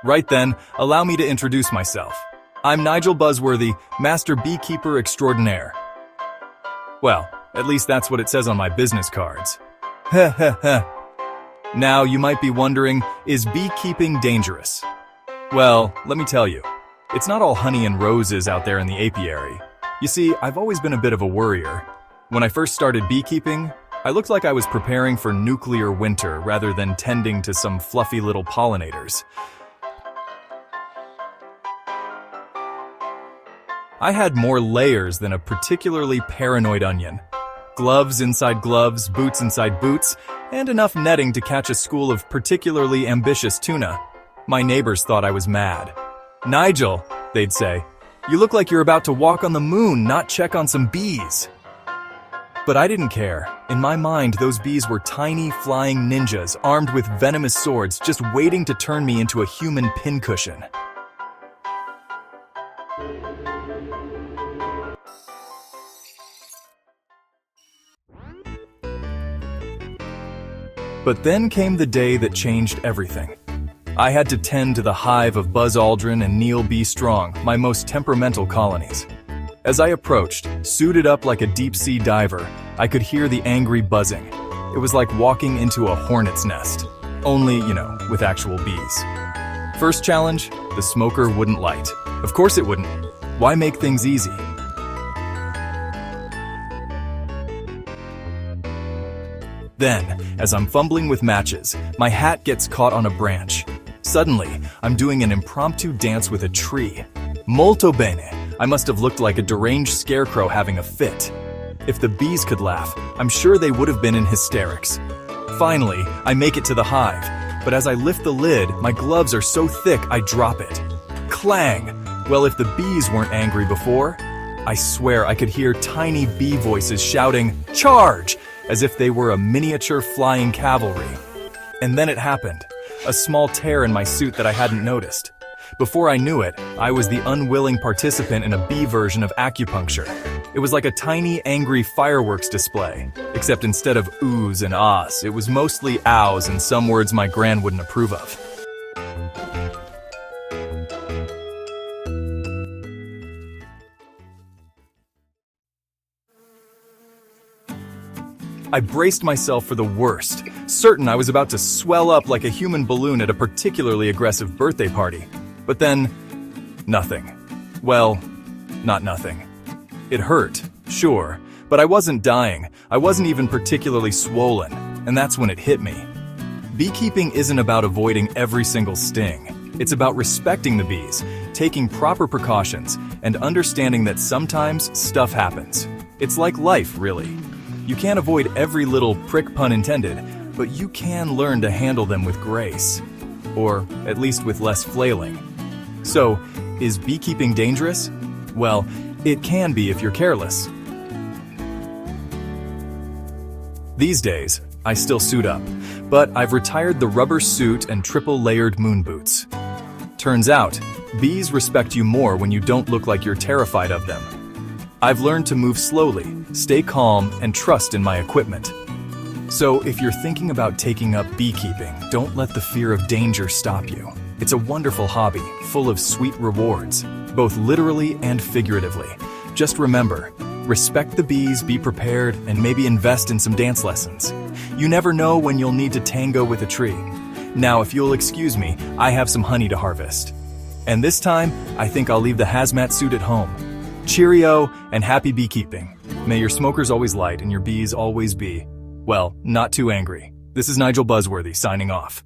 Right then, allow me to introduce myself. I'm Nigel Buzzworthy, Master Beekeeper Extraordinaire. Well, at least that's what it says on my business cards. Heh heh heh. Now, you might be wondering, is beekeeping dangerous? Well, let me tell you, it's not all honey and roses out there in the apiary. You see, I've always been a bit of a worrier. When I first started beekeeping, I looked like I was preparing for nuclear winter rather than tending to some fluffy little pollinators. I had more layers than a particularly paranoid onion. Gloves inside gloves, boots inside boots, and enough netting to catch a school of particularly ambitious tuna. My neighbors thought I was mad. "Nigel," they'd say, "you look like you're about to walk on the moon, not check on some bees." But I didn't care. In my mind, those bees were tiny, flying ninjas armed with venomous swords just waiting to turn me into a human pincushion. But then came the day that changed everything. I had to tend to the hive of Buzz Aldrin and Neil B. Strong, my most temperamental colonies. As I approached, suited up like a deep-sea diver, I could hear the angry buzzing. It was like walking into a hornet's nest. Only, with actual bees. First challenge, the smoker wouldn't light. Of course it wouldn't. Why make things easy? Then, as I'm fumbling with matches, my hat gets caught on a branch. Suddenly, I'm doing an impromptu dance with a tree. Molto bene. I must have looked like a deranged scarecrow having a fit. If the bees could laugh, I'm sure they would have been in hysterics. Finally, I make it to the hive, but as I lift the lid, my gloves are so thick I drop it. Clang! Well, if the bees weren't angry before, I swear I could hear tiny bee voices shouting, "Charge!" as if they were a miniature flying cavalry. And then it happened. A small tear in my suit that I hadn't noticed. Before I knew it, I was the unwilling participant in a bee version of acupuncture. It was like a tiny, angry fireworks display, except instead of oohs and ahs, it was mostly ows and some words my gran wouldn't approve of. I braced myself for the worst, certain I was about to swell up like a human balloon at a particularly aggressive birthday party. But then, nothing. Well, not nothing. It hurt, sure, but I wasn't dying. I wasn't even particularly swollen, and that's when it hit me. Beekeeping isn't about avoiding every single sting. It's about respecting the bees, taking proper precautions, and understanding that sometimes stuff happens. It's like life, really. You can't avoid every little prick, pun intended, but you can learn to handle them with grace. Or at least with less flailing. So, is beekeeping dangerous? Well, it can be if you're careless. These days, I still suit up, but I've retired the rubber suit and triple-layered moon boots. Turns out, bees respect you more when you don't look like you're terrified of them. I've learned to move slowly, stay calm, and trust in my equipment. So if you're thinking about taking up beekeeping, don't let the fear of danger stop you. It's a wonderful hobby, full of sweet rewards, both literally and figuratively. Just remember, respect the bees, be prepared, and maybe invest in some dance lessons. You never know when you'll need to tango with a tree. Now, if you'll excuse me, I have some honey to harvest. And this time, I think I'll leave the hazmat suit at home. Cheerio and happy beekeeping. May your smokers always light and your bees always be, well, not too angry. This is Nigel Buzzworthy signing off.